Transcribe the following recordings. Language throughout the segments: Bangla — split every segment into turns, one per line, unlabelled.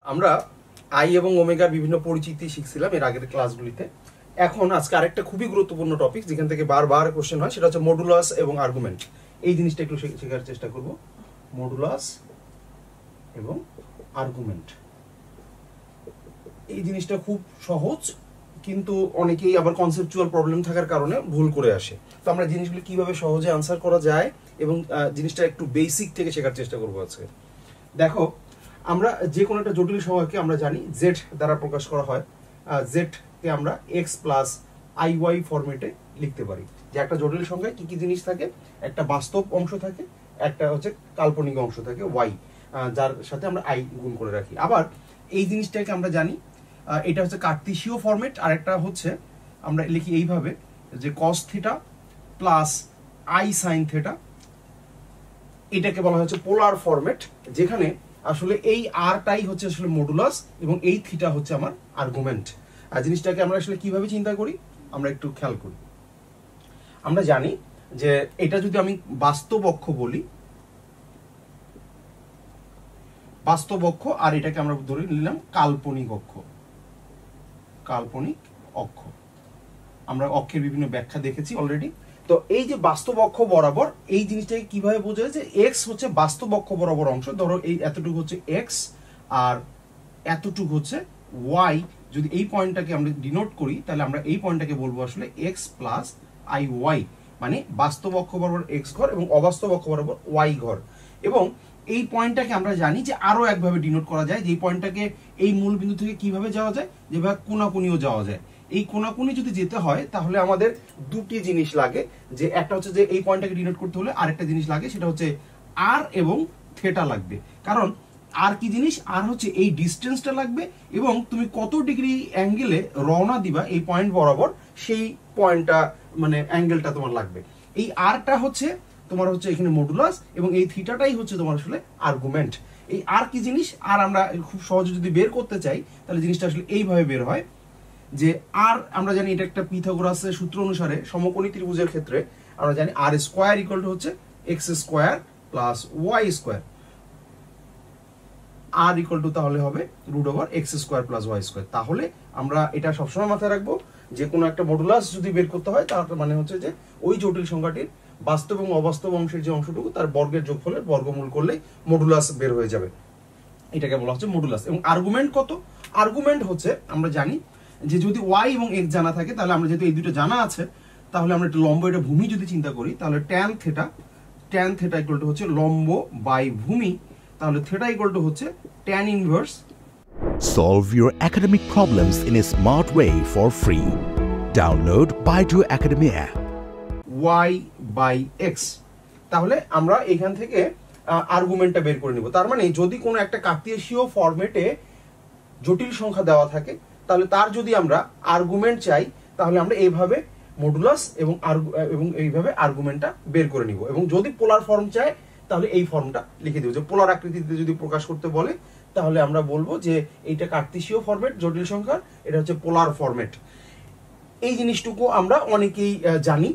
আমরা আই এবং ওমেগার বিভিন্ন পরিচিতি শিখছিলাম এর আগের ক্লাসগুলিতে। এখন আজকে আরেকটা খুবই গুরুত্বপূর্ণ টপিক যেখান থেকে বারবার কোশ্চেন হয়, সেটা হচ্ছে মডুলাস এবং আর্গুমেন্ট। এই জিনিসটা একটু শেখার চেষ্টা করব। মডুলাস এবং আর্গুমেন্ট, এই জিনিসটা খুব সহজ, কিন্তু অনেকেই আবার কনসেপচুয়াল প্রবলেম থাকার কারণে ভুল করে আসে। তো আমরা জিনিসগুলো কিভাবে সহজে আনসার করা যায় এবং জিনিসটা একটু বেসিক থেকে শেখার চেষ্টা করবো আজকে। দেখো, আমরা যে কোনো একটা জটিল সংখ্যাকে আমরা জানি জেড দ্বারা প্রকাশ করা হয়। জেড কে আমরা এক্স প্লাস আই ওয়াই ফরম্যাটে লিখতে পারি। যে একটা জটিল সংখ্যায় কি কি জিনিস থাকে, একটা বাস্তব অংশ থাকে, একটা হচ্ছে কাল্পনিক অংশ থাকে ওয়াই, যার সাথে আমরা আই গুণ করে রাখি। আবার এই জিনিসটাকে আমরা জানি এটা হচ্ছে কার্তেশীয় ফরম্যাট, আর একটা হচ্ছে আমরা লিখি এইভাবে যে cos theta plus i sine theta, এটাকে বলা হচ্ছে পোলার ফরম্যাট, যেখানে আসলে এই আরটাই হচ্ছে আসলে মডুলাস এবং এই থিটা হচ্ছে আমার আর্গুমেন্ট। আর জিনিসটাকে আমরা আসলে কিভাবে চিন্তা করি আমরা একটু খেয়াল করি। আমরা জানি যে এটা যদি আমি বাস্তব অক্ষ বলি, বাস্তব অক্ষ, আর এটাকে আমরা ধরে নিলাম কাল্পনিক অক্ষ। কাল্পনিক অক্ষ আমরা অক্ষের বিভিন্ন ব্যাখ্যা দেখেছি অলরেডি। তো এই যে বাস্তব অক্ষ বরাবর এই জিনিসটাকে কিভাবে বোঝা যায় যে এক্স হচ্ছে বাস্তব অক্ষ বরাবর অংশ। ধরো এই এতটুকু হচ্ছে এক্স আর এতটুকু হচ্ছে ওয়াই। যদি এই পয়েন্টটাকে আমরা ডিনোট করি তাহলে আমরা এই পয়েন্টটাকে বলবো আসলে এক্স প্লাস আই ওয়াই, মানে বাস্তব অক্ষ বরাবর এক্স ঘর এবং অবাস্তব অক্ষ বরাবর ওয়াই ঘর। এবং এই পয়েন্টটাকে আমরা জানি যে আরো একভাবে ডিনোট করা যায়, যে এই পয়েন্টটাকে এই মূল বিন্দু থেকে কিভাবে যাওয়া যায়, যেভাবে কোনাকুনিও যাওয়া যায়। এই কোনাকুনি যদি যেতে হয় তাহলে আমাদের দুটি জিনিস লাগে, যে একটা হচ্ছে যে এই পয়েন্টটাকে ডিনোট করতে হলে আরেকটা জিনিস লাগে, সেটা হচ্ছে আর এবং থিটা লাগবে। কারণ আর কি জিনিস, আর হচ্ছে এই ডিস্টেন্সটা লাগবে এবং তুমি কত ডিগ্রি অ্যাঙ্গেলে রওনা দিবা এই পয়েন্ট বরাবর, সেই পয়েন্টটা মানে অ্যাঙ্গেলটা তোমার লাগবে। এই আরটা হচ্ছে তোমার হচ্ছে এখানে মডুলাস এবং এই থিটাটাই হচ্ছে তোমার আসলে আর্গুমেন্ট। এই আর কি জিনিস, আর আমরা খুব সহজে যদি বের করতে চাই তাহলে জিনিসটা আসলে এইভাবে বের হয় যে আর আমরা জানি এটা একটা পিথাগোরাসের সূত্র অনুসারে সমকোণী ত্রিভুজের ক্ষেত্রে আমরা জানি আর স্কোয়ার ইকুয়াল টু হচ্ছে x square plus y square. R equal to তাহলে হবে root over x square plus y square. তাহলে আমরা এটা সবসময় মাথায় রাখবো, যে কোনো একটা মডুলাস যদি বের করতে হয় তার মানে হচ্ছে যে ওই জটিল সংখ্যাটির বাস্তব এবং অবাস্তব অংশের যে অংশটুকু তার বর্গের যোগফলের বর্গমূল করলেই মডুলাস বের হয়ে যাবে। এটাকে বলা হচ্ছে মডুলাস। এবং আর্গুমেন্ট কত, আর্গুমেন্ট হচ্ছে আমরা জানি যে যদি ওয়াই এবং এক্স জানা থাকে তাহলে আমরা যেহেতু এই দুটো জানা আছে তাহলে আমরা একটা লম্ব এটা ভূমি যদি চিন্তা করি তাহলে ট্যান থেটা ইকুয়াল টু হচ্ছে লম্ব বাই ভূমি, তাহলে থেটা ইকুয়াল টু হচ্ছে tan inverse.
Solve your academic problems in a smart way for free. Download Baidu Academy app.
y by x. তাহলে আমরা এখান থেকে আর্গুমেন্টটা বের করে নিব। তার মানে যদি কোনো একটা কার্তেশীয় ফরম্যাটে জটিল সংখ্যা দেওয়া থাকে তাহলে তার যদি আমরা আর্গুমেন্ট চাই তাহলে আমরা এইভাবে মডুলাস এবং এইভাবে আর্গুমেন্টটা বের করে নিব। এবং যদি পোলার ফর্ম চাই তাহলে এই ফর্মটা লিখে দেব। যে পোলার আকৃতিতে যদি প্রকাশ করতে বলে তাহলে আমরা বলবো যে এইটা কার্তেশীয় ফরম্যাট জটিল সংখ্যার, এটা হচ্ছে পোলার ফরম্যাট। এই জিনিসটুকু আমরা অনেকেই জানি।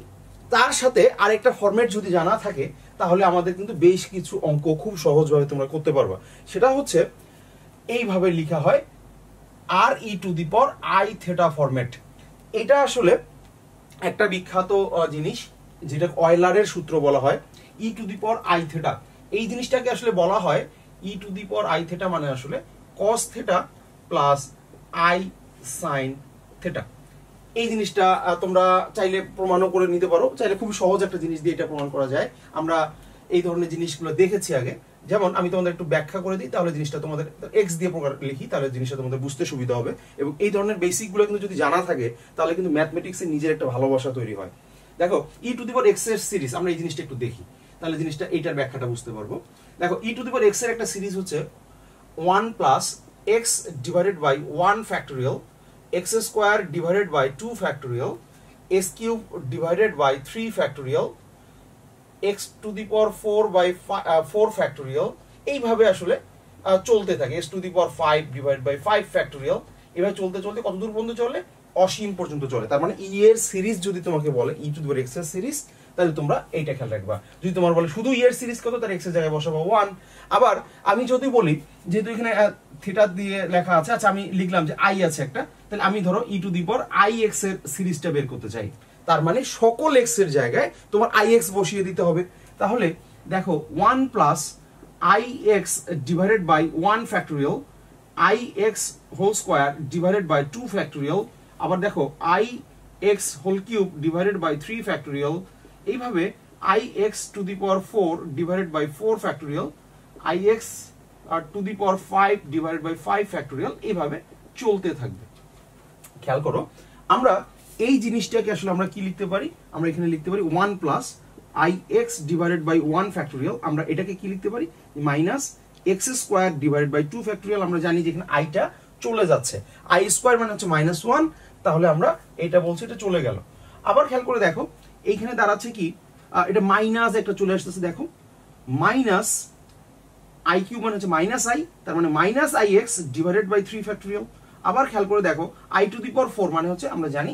তার সাথে আরেকটা ফরম্যাট যদি জানা থাকে তাহলে আমাদের কিন্তু বেশ কিছু অঙ্ক খুব সহজভাবে তোমরা করতে পারবা। সেটা হচ্ছে এইভাবে লেখা হয় আর e to the power i theta format. এটা আসলে একটা বিখ্যাত জিনিস যেটা অয়লারের সূত্র বলা হয়, e to the power i theta. এই জিনিসটাকে আসলে বলা হয় e to the power i theta মানে আসলে cos theta plus i sine theta. এই জিনিসটা তোমরা চাইলে প্রমাণও করে নিতে পারো, চাইলে খুব সহজ একটা জিনিস দিয়ে এটা প্রমাণ করা যায়। আমরা এই ধরনের জিনিসগুলো দেখেছি আগে। যেমন আমি তোমাদের একটু ব্যাখ্যা করে দিই, তাহলে জিনিসটা তোমাদের এক্স দিয়ে প্রকার লিখি তাহলে জিনিসটা তোমাদের বুঝতে সুবিধা হবে। এবং এই ধরনের বেসিকগুলো কিন্তু যদি জানা থাকে তাহলে কিন্তু ম্যাথমেটিক্সের নিজের একটা ভালোবাসা তৈরি হয়। দেখো e to the power x এর সিরিজ, আমরা এই জিনিসটা একটু দেখি তাহলে জিনিসটা এইটার ব্যাখ্যাটা বুঝতে পারবো। দেখো e to the power x এর একটা সিরিজ হচ্ছে 1 plus x divided by 1 factorial, x square divided by 2 factorial, x cube divided by 3 factorial, x to the power 4 by 4 factorial। এইভাবে আসলে চলতে থাকে। x to the power 5 divided by 5 factorial। এভাবে চলতে চলতে কত দূর পর্যন্ত চলে, অসীম পর্যন্ত চলে। তার মানে ই এর সিরিজ যদি তোমাকে বলে ই টু দি পাওয়ার এক্স এর সিরিজ, তাহলে তোমরা এইটা খেয়াল রাখবা। যদি তোমার বলে শুধু এর সিরিজ কত, তার এক্স এর জায়গায় বসাবো 1। আবার আমি যদি বলি যেহেতু এখানে থিটা দিয়ে লেখা আছে, আচ্ছা আমি লিখলাম যে আই আছে একটা, তাহলে আমি ধরো e to the power i x এর সিরিজটা বের করতে চাই, তার মানে সকল এক্স এর জায়গায় তোমার আই এক্স বসিয়ে দিতে হবে। তাহলে দেখো 1 plus i x divided by 1 factorial i x whole square divided by 2 factorial, আবার দেখো i x whole cube divided by 3 factorial, এইভাবে i x to the power 4 divided by 4 factorial, i x to the power 5 divided by 5 factorial, এইভাবে চলতে থাকবে। খেয়াল করো আমরা এই জিনিসটাকে আসলে আমরা কি লিখতে পারি, আমরা এখানে লিখতে পারি 1 plus i x divided by 1 factorial, আমরা এটাকে কি লিখতে পারি minus x square divided by 2 factorial. আমরা জানি যে এখানে আইটা চলে যাচ্ছে, আই স্কোয়ার মানে হচ্ছে -1, তাহলে আমরা এটা বলছি এটা চলে গেল। আবার খেয়াল করে দেখো এইখানে দাঁড়াচ্ছে কি, এটা মাইনাস একটা চলে আসতেছে, দেখো মাইনাস আই কিউব মানে হচ্ছে মাইনাস আই, তার মানে minus i x divided by 3 factorial. আবার খেয়াল করে দেখো আই টু দি পাওয়ার 4 মানে হচ্ছে আমরা জানি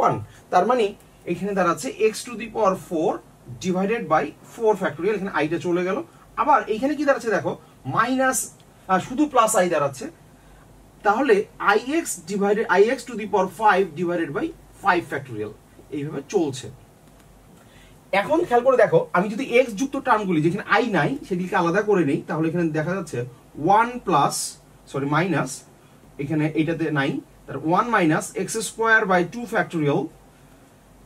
1, তার মানে এখানে দাঁড়াচ্ছে x to the power 4 divided by 4 factorial, এখানে আইটা চলে গেল। আবার এইখানে কি দাঁড়াচ্ছে দেখো মাইনাস শুধু প্লাস আই দাঁড়াচ্ছে, তাহলে i x to the power 5 divided by 5 factorial, এইভাবে চলছে। এখন খেয়াল করে দেখো আমি যদি এক্স যুক্ত টার্মগুলি যেখানে আই নাই সেগুলিকে আলাদা করে নেই, তাহলে এখানে দেখা যাচ্ছে 1 প্লাস মাইনাস এখানে এইটাতে নাই, তার 1 minus x square by 2 factorial,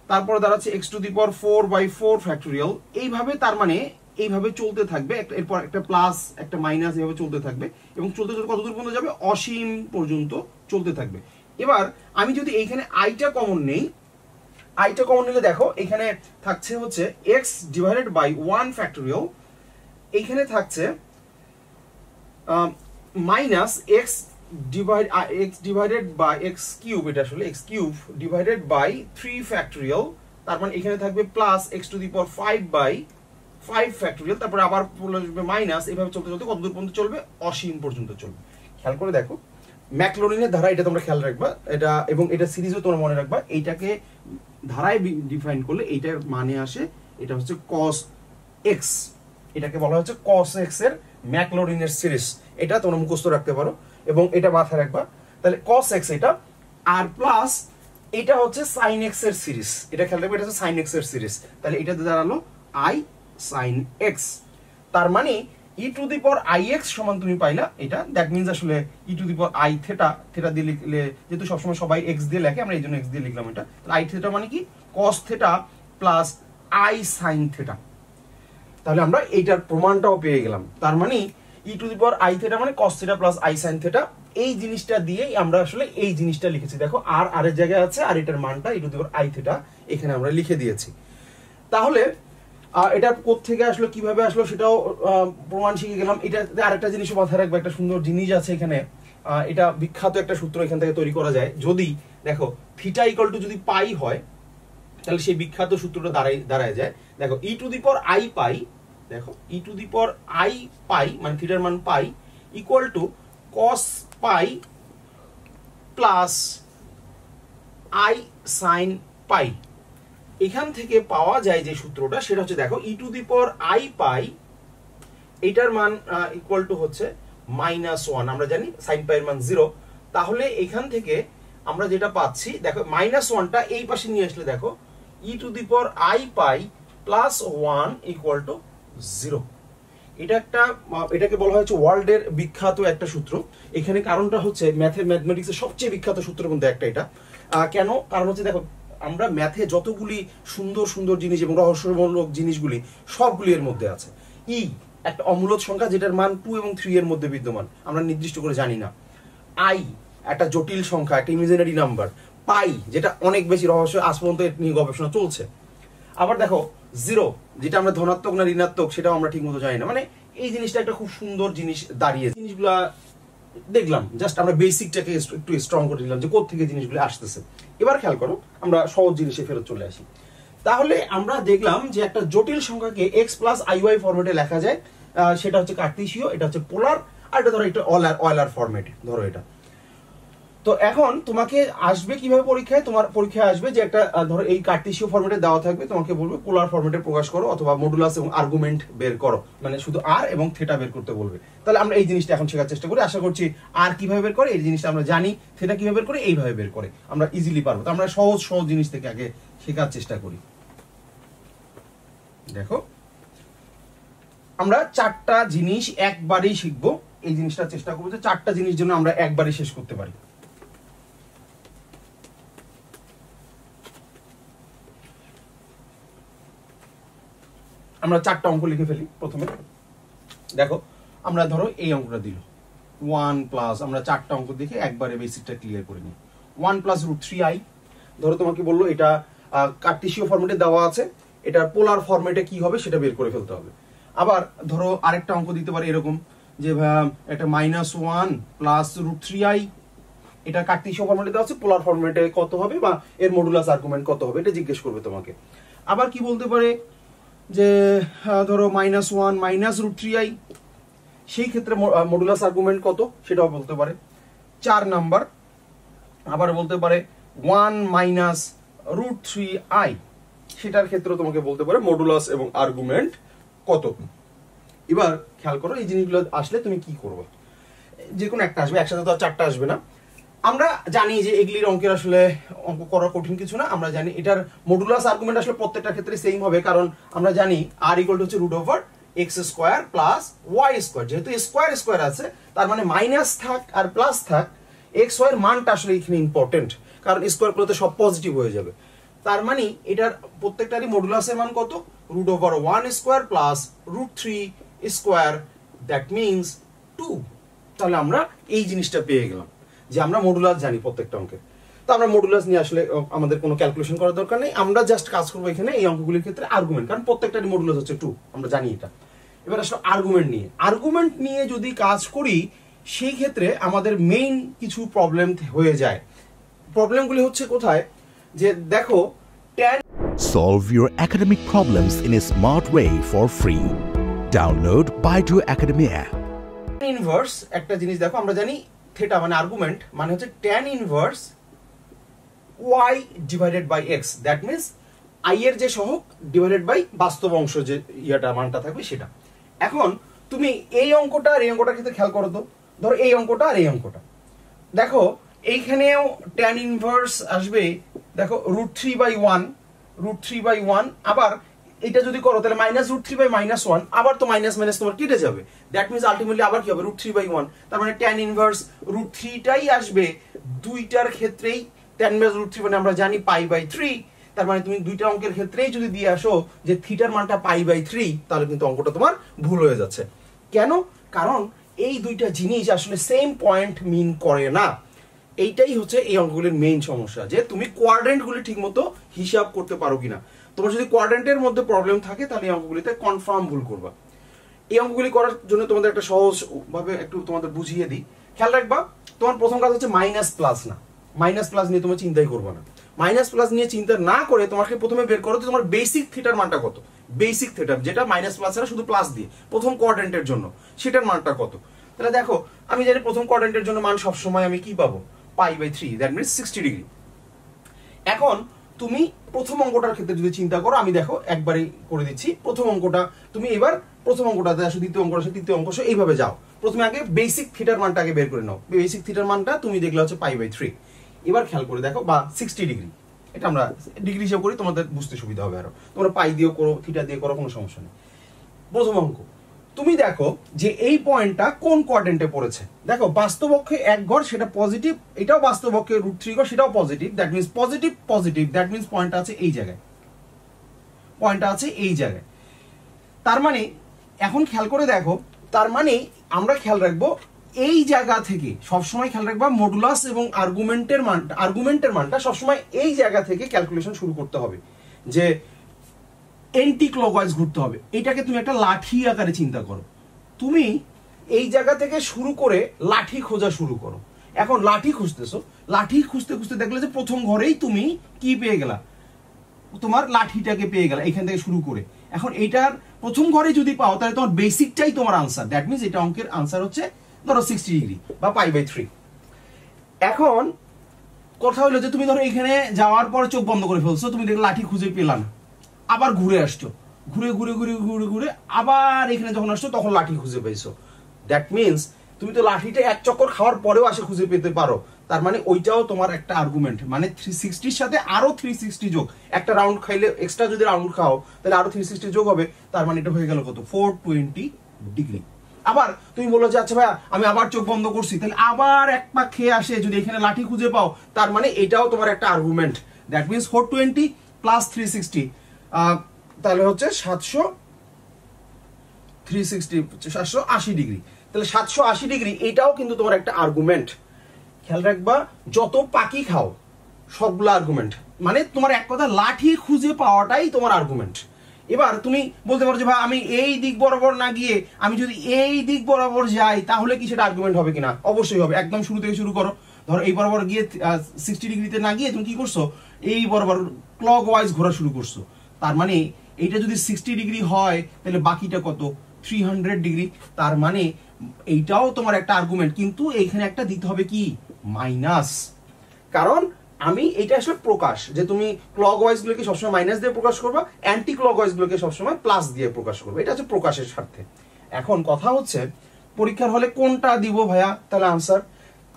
তারপরে দাঁড়াচ্ছে x to the power 4 by 4 factorial, এইভাবে তার মানে এইভাবে চলতে থাকবে, এরপর একটা প্লাস একটা মাইনাস এইভাবে চলতে থাকবে এবং চলতে চলতে কত দূর পর্যন্ত যাবে, অসীম পর্যন্ত চলতে থাকবে। এবার আমি যদি এইখানে আইটা কমন নেই, আইটা কমন নিলে দেখো এখানে থাকছে হচ্ছে এক্স ডিভাইডেড বাই 1 ফ্যাক্টোরিয়াল, এইখানে থাকছে minus x divided by x cube, এটা আসলে x cube divided by 3 factorial, তার মানে এখানে থাকবে plus x to the power 5 by 5 factorial, তারপর আবার মাইনাস, এইভাবে চলতে চলতে কত দূর পর্যন্ত চলবে, অসীম পর্যন্ত চলবে। খেয়াল করে দেখো ম্যাকলরিনের ধারা, এটা তোমরা খেয়াল রাখবা, এটা এবং এটা সিরিজও তোমরা মনে রাখবা, এইটাকে ধারায় ডিফাইন করলে এইটার মানে আসে এটা হচ্ছে cos x, এটাকে বলা হচ্ছে cos x এর ম্যাকলরিনের সিরিজ, এটা তোমরা মুখস্থ রাখতে পারো এবং এটা মাথায় রাখবা। তাহলে cos x এটা, আর প্লাস এটা হচ্ছে sin x এর সিরিজ, এটা খেয়াল রাখবে, এটা হচ্ছে sin x এর সিরিজ, তাহলে এটাতে দাঁড়ালো i sin x, তার মানে e to the power i x সমান তুমি পাইলা এটা, দ্যাট মিনস আসলে e to the power i theta, theta দিয়ে লিখলে যেহেতু সবসময় সবাই এক্স দিয়ে লেখে আমরা এই জন্য এক্স দিয়ে লিখলাম এটা, আই থেটা মানে কি cos theta plus i sine theta, তাহলে আমরা এইটার প্রমাণটাও পেয়ে গেলাম। তার মানে e to the power i theta মানে cos theta plus i sine theta, এই জিনিসটা দিয়েই আমরা আসলে এই জিনিসটা লিখেছি। দেখো আর আরেক জায়গায় আছে, আর এটার মানটা e to the power i theta এখানে আমরা লিখে দিয়েছি। তাহলে এটা কোত্থেকে আসলো কিভাবে আসলো সেটাও প্রমাণ শিখে গেলাম। এটা আরেকটা জিনিস মাথায় রাখবে, একটা সুন্দর জিনিস আছে এখানে, এটা বিখ্যাত একটা সূত্র এখান থেকে তৈরি করা যায়। যদি দেখো থিটা ইকুয়াল টু যদি পাই হয় তাহলে সেই বিখ্যাত সূত্রটা দাঁড়ায় যায়, দেখো e to the power i পাই, দেখো e to the power i পাই মানে থিটার মান pi equal to cos pi plus i sine pi. এখান থেকে পাওয়া যায় যে সূত্রটা সেটা হচ্ছে দেখো e to the power i পাই এটার মান ইকুয়াল টু হচ্ছে -1, আমরা জানি সাইন পাই এর মান 0, তাহলে এখান থেকে আমরা যেটা পাচ্ছি দেখো -1টা এই পাশে নিয়ে আসলে দেখো e to the power i pi plus 1 equal to 0। এটাকে বলা হয়েছে ওয়ার্ল্ডের বিখ্যাত একটা সূত্র। এখানে কারণটা হচ্ছে ম্যাথমেটিক্সের সবচেয়ে বিখ্যাত সূত্রের মধ্যে একটা এটা। কেন? কারণ হচ্ছে দেখো আমরা ম্যাথে যতগুলি সুন্দর সুন্দর জিনিস এবং রহস্যমূলক জিনিসগুলি সবগুলি এর মধ্যে আছে। ই একটা অমূলদ সংখ্যা যেটার মান 2 এবং 3 এর মধ্যে বিদ্যমান, আমরা নির্দিষ্ট করে জানি না। আই একটা জটিল সংখ্যা, একটা ইমাজিনারি নাম্বার। পাই যেটা অনেক বেশি রহস্য, আজ পর্যন্ত নিয়ে গবেষণা চলছে। আবার দেখো 0 যেটা আমরা ধনাত্মক না ঋণাত্মক সেটাও আমরা ঠিক মতো জানি না। মানে এই জিনিসটা একটা খুব সুন্দর জিনিস দাঁড়িয়ে, জিনিসগুলা দেখলাম জাস্ট আমরা বেসিকটাকে একটু স্ট্রং করে দিলাম যে কোথা থেকে জিনিসগুলো আসতেছে। এবার খেয়াল করো আমরা সহজ জিনিসে ফেরত চলে আসি। তাহলে আমরা দেখলাম যে একটা জটিল সংখ্যাকে x প্লাস iy ফরম্যাটে লেখা যায়, সেটা হচ্ছে কার্তেশীয়, এটা হচ্ছে পোলার, আর এটা ধরো একটা অয়লার ফরম্যাটে ধরো এটা। তো এখন তোমাকে আসবে কিভাবে পরীক্ষায়, তোমার পরীক্ষায় আসবে যে একটা ধরো এই কার্টেসীয় ফরম্যাটে দেওয়া থাকবে, তোমাকে বলবে পোলার ফরম্যাটে প্রকাশ করো অথবা মডুলাস এবং আর্গুমেন্ট বের করো, মানে শুধু আর এবং থিটা বের করতে বলবে। তাহলে আমরা এই জিনিসটা এখন শেখার চেষ্টা করি, আশা করছি আর কিভাবে বের করে এই জিনিসটা আমরা জানি, থিটা কিভাবে বের করে এইভাবে বের করে আমরা ইজিলি পারবো। তো আমরা সহজ সহজ জিনিস থেকে আগে শেখার চেষ্টা করি। দেখো আমরা 4টা জিনিস একবারেই শিখবো, এই জিনিসটা চেষ্টা করবো যে 4টা জিনিস যেন আমরা একবারে শেষ করতে পারি। আমরা 4টা অঙ্ক লিখে ফেলি। প্রথমে দেখো আমরা ধরো এই অঙ্কটা দিল 1 প্লাস, আমরা 4টা অঙ্ক দেখে একবারে বেসিকটা ক্লিয়ার করে নিই। 1 প্লাস রুট 3i, ধরো তোমাকে বললো এটা কার্টেসীয় ফরম্যাটে দেওয়া আছে, এটা পোলার ফরম্যাটে কি হবে সেটা বের করে ফেলতে হবে। আবার ধরো আরেকটা অঙ্ক দিতে পারে এরকম যে একটা -1 প্লাস রুট 3i, এটা কার্টেসীয় ফরম্যাটে দেওয়া আছে, পোলার ফরম্যাটে কত হবে বা এর মডুলাস আর্গুমেন্ট কত হবে এটা জিজ্ঞেস করবে তোমাকে। আবার কি বলতে পারে যে ধরো -1 মাইনাস রুট 3i, সেই ক্ষেত্রে মডুলাস আর্গুমেন্ট কত সেটাও বলতে পারে। 4 নাম্বার আবার বলতে পারে 1 মাইনাস রুট 3i, সেটার ক্ষেত্রে তোমাকে বলতে পারে মডুলাস এবং আর্গুমেন্ট কত। এবার খেয়াল করো এই জিনিসগুলো আসলে তুমি কি করবে, যে কোনো একটা আসবে, একসাথে তো আর 4টা আসবে না। আমরা জানি যে এগুলির অঙ্কের আসলে অঙ্ক করা কঠিন কিছু না, আমরা জানি এটার মডুলাস আর্গুমেন্ট আসলে প্রত্যেকটা ক্ষেত্রে সেম হবে, কারণ আমরা জানি r ইকুয়াল টু হচ্ছে root over x square plus y square, যেহেতু স্কোয়ার স্কোয়ার আছে তার মানে মাইনাস থাক আর প্লাস থাক, এক্স ওয়াই এর মানটা আসলে এখানে ইম্পর্টেন্ট, কারণ স্কোয়ার করলে তো সব পজিটিভ হয়ে যাবে। তার মানে এটার প্রত্যেকটারই মডুলাসের মান কত, root over 1 square plus root 3 square, that means 2। তাহলে আমরা এই জিনিসটা পেয়ে গেলাম যে আমরা মডুলাস জানি প্রত্যেকটা অঙ্কের। তো আমরা মডুলাস নিয়ে আসলে আমাদের কোনো ক্যালকুলেশন করার দরকার নেই, আমরা জাস্ট কাজ করবো এখানে এই অঙ্কগুলির ক্ষেত্রে আর্গুমেন্ট, কারণ প্রত্যেকটারই মডুলাস হচ্ছে 2, আমরা জানি এটা। এবার আসলে আর্গুমেন্ট নিয়ে যদি কাজ করি সেই ক্ষেত্রে আমাদের মেইন কিছু প্রবলেম হয়ে যায়। প্রবলেমগুলি হচ্ছে কোথায়, যে দেখো
Solve your academic problems in a smart way for free. Download Baidu Academy app.
Inverse একটা জিনিস দেখো, আমরা জানি থিটা মানে আর্গুমেন্ট মানে হচ্ছে tan inverse y divided by x, that means i এর যে সহগ ডিভাইডেড বাই বাস্তব অংশ যে ইয়াটা মানটা থাকবে সেটা। এখন তুমি এই অঙ্কটা আর এই অঙ্কটার ক্ষেত্রে খেয়াল করো তো, ধরো এই অঙ্কটা আর এই অঙ্কটা দেখো, এইখানেও tan ইনভার্স আসবে দেখো রুট 3/1, আবার এটা যদি করো তাহলে -√3/-1, আবার তো মাইনাস মাইনাস তোমার কেটে যাবে, দ্যাট মিনস আলটিমেটলি আবার কি হবে √3/1, তার মানে tan ইনভার্স √3টাই আসবে দুইটার ক্ষেত্রেই। tan ইনভার্স √3 মানে আমরা জানি π/3, তার মানে তুমি দুইটা অঙ্কের ক্ষেত্রেই যদি দিয়ে আসো যে থিটার মানটা π/3, তাহলে কিন্তু অঙ্কটা তোমার ভুল হয়ে যাচ্ছে। কেন? কারণ এই দুইটা জিনিস আসলে সেম পয়েন্ট মিন করে না। এইটাই হচ্ছে এই অঙ্কগুলির মেইন সমস্যা, যে তুমি কোয়াড্রেন্টগুলি ঠিকমতো হিসাব করতে পারো কিনা। তোমার যদি কোয়াড্রেন্টের মধ্যে প্রবলেম থাকে তাহলে এই অঙ্কগুলিতে কনফার্ম ভুল করবা। এই অঙ্কগুলি করার জন্য তোমাদের একটা সহজ ভাবে একটু তোমাদের বুঝিয়ে দিই, খেয়াল রাখবা। তোমার প্রথম কাজ হচ্ছে মাইনাস প্লাস না, মাইনাস প্লাস নিয়ে তুমি চিন্তাই করবে না। মাইনাস প্লাস নিয়ে চিন্তা না করে তোমাকে প্রথমে বের করো যে তোমার বেসিক থিটার মানটা কত, বেসিক থিটা যেটা মাইনাস প্লাস এর শুধু প্লাস দিয়ে প্রথম কোয়াড্রেন্টের জন্য সেটার মানটা কত। তাহলে দেখো আমি জানি প্রথম কোয়াড্রেন্টের জন্য মান সবসময় আমি কি পাবো, π/3, দ্যাট মিনস 60 ডিগ্রি। এখন তুমি প্রথম অঙ্কটার ক্ষেত্রে যদি চিন্তা করো, আমি দেখো একবারই করে দিচ্ছি। প্রথম অঙ্কটা তুমি এবার প্রথম অঙ্কটাতে আসো, দ্বিতীয় অঙ্ক আসো, তৃতীয় অঙ্ক আসো, এইভাবে যাও। প্রথমে আগে বেসিক থিটার মানটা আগে বের করে নাও। বেসিক থিটার মানটা তুমি দেখলে হচ্ছে π/3। এবার খেয়াল করে দেখো, বা 60 ডিগ্রি, এটা আমরা ডিগ্রি হিসাব করি, তোমাদের বুঝতে সুবিধা হবে আরো। তোমরা পাই দিয়েও করো, থিটা দিয়ে করো, কোনো সমস্যা নেই। প্রথম অঙ্ক তুমি দেখো যে এই পয়েন্টটা কোন কোয়াড্রেন্টে পড়েছে। দেখো বাস্তবপক্ষে এক ঘর, সেটা পজিটিভ, এটাও বাস্তবপক্ষে √3 ঘর, সেটাও positive, that means positive positive, that means পয়েন্টটা আছে এই জায়গায়, পয়েন্টটা আছে এই জায়গায়। তার মানে এখন খেয়াল করে দেখো, তার মানে আমরা খেয়াল রাখবো এই জায়গা থেকে সবসময় খেয়াল রাখবা মডুলাস এবং আর্গুমেন্টের মানটা সবসময় এই জায়গা থেকে ক্যালকুলেশন শুরু করতে হবে, যে এন্টি ক্লকওয়াইজ ঘুরতে হবে। এটাকে তুমি একটা লাঠি আকারে চিন্তা করো, তুমি এই জায়গা থেকে শুরু করে লাঠি খোঁজা শুরু করো। এখন লাঠি খুঁজতেছো, লাঠি খুঁজতে খুঁজতে দেখলে যে প্রথম ঘরেই তুমি কি পেয়ে গেলা, তোমার লাঠিটাকে পেয়ে গেলা এখান থেকে শুরু করে। এখন এইটার প্রথম ঘরে যদি পাও তাহলে তোমার বেসিকটাই তোমার আনসার, দ্যাট মিনস এটা অঙ্কের আনসার হচ্ছে ধরো 60 ডিগ্রি বা π/3। এখন কথা হলো যে তুমি ধরো এখানে যাওয়ার পর চোখ বন্ধ করে ফেলছো, তুমি দেখলে লাঠি খুঁজে পেলাম, আবার ঘুরে আসছো, ঘুরে ঘুরে ঘুরে ঘুরে ঘুরে আবার এখানে যখন আসছো তখন লাঠি খুঁজে পেয়েছো। দ্যাট মিনস তুমি তো লাঠিটা এক চক্কর খাওয়ার পরেও আসে খুঁজে পেতে পারো, তার মানে ওইটাও তোমার একটা আর্গুমেন্ট, মানে 360 সাথে আরো 360 যোগ, একটা রাউন্ড খাইলে এক্সট্রা যদি রাউন্ড খাও তাহলে আরো 360 যোগ হবে, তার মানে এটা হয়ে গেল কত 420 ডিগ্রি। আবার তুমি বলো যে আচ্ছা ভাইয়া আমি আবার চোখ বন্ধ করছি, তাহলে আবার এক পাক খেয়ে আসে যদি এখানে লাঠি খুঁজে পাও, তার মানে এটাও তোমার একটা আর্গুমেন্ট। দ্যাট মিনস 420 প্লাস 360 তাহলে হচ্ছে 780 ডিগ্রি। তাহলে 780 ডিগ্রি এটাও কিন্তু তোমার একটা আর্গুমেন্ট। খেয়াল রাখবা যত পাখি খাও সবগুলো আর্গুমেন্ট, মানে তোমার এক কথা লাঠি খুঁজে পাওয়াটাই তোমার আর্গুমেন্ট। এবার তুমি বলতে পারো যে ভাই আমি এই দিক বরাবর না গিয়ে আমি যদি এই দিক বরাবর যাই তাহলে কি সেটা আর্গুমেন্ট হবে কিনা? অবশ্যই হবে। একদম শুরু থেকে শুরু করো, ধরো এই বরাবর গিয়ে 60 ডিগ্রিতে না গিয়ে তুমি কি করছো, এই বরাবর ক্লক ওয়াইজ ঘোরা শুরু করছো, তার মানে এইটা যদি 60 ডিগ্রি হয় তাহলে বাকিটা কত 300 ডিগ্রি, তার মানে এইটাও তোমার একটা আর্গুমেন্ট। কিন্তু এইখানে একটা দিতে হবে কি মাইনাস, কারণ আমি এটা আসলে প্রকাশ যে তুমি ক্লক ওয়াইজ গুলোকে সবসময় মাইনাস দিয়ে প্রকাশ করবা, অ্যান্টি ক্লক ওয়াইজ গুলোকে সবসময় প্লাস দিয়ে প্রকাশ করবে, এটা হচ্ছে প্রকাশের স্বার্থে। এখন কথা হচ্ছে পরীক্ষার হলে কোনটা দিব ভাইয়া, তাহলে আনসার,